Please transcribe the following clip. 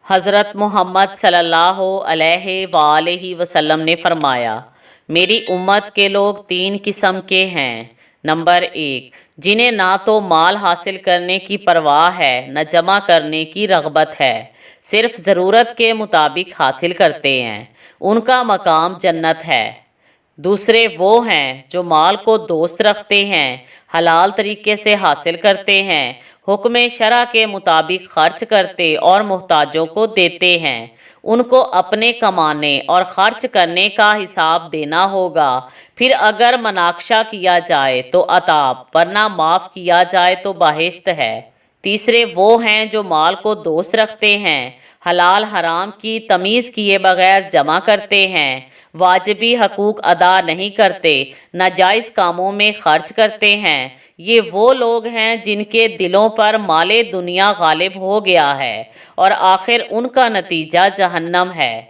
حضرت محمد صلی اللہ علیہ وآلہ وسلم نے فرمایا، میری امت کے لوگ تین قسم کے ہیں۔ نمبر 1، جنہیں نہ تو مال حاصل کرنے کی پرواہ ہے نہ جمع کرنے کی رغبت ہے، صرف ضرورت کے مطابق حاصل کرتے ہیں، ان کا مقام جنت ہے۔ دوسرے وہ ہیں جو مال کو دوست رکھتے ہیں، حلال طریقے سے حاصل کرتے ہیں، حکم شرع کے مطابق خرچ کرتے اور محتاجوں کو دیتے ہیں۔ ان کو اپنے کمانے اور خرچ کرنے کا حساب دینا ہوگا، پھر اگر مناقشہ کیا جائے تو عطاب، ورنہ معاف کیا جائے تو بہشت ہے۔ تیسرے وہ ہیں جو مال کو دوست رکھتے ہیں، حلال حرام کی تمیز کیے بغیر جمع کرتے ہیں، واجبی حقوق ادا نہیں کرتے، ناجائز کاموں میں خرچ کرتے ہیں۔ یہ وہ لوگ ہیں جن کے دلوں پر مال دنیا غالب ہو گیا ہے اور آخر ان کا نتیجہ جہنم ہے۔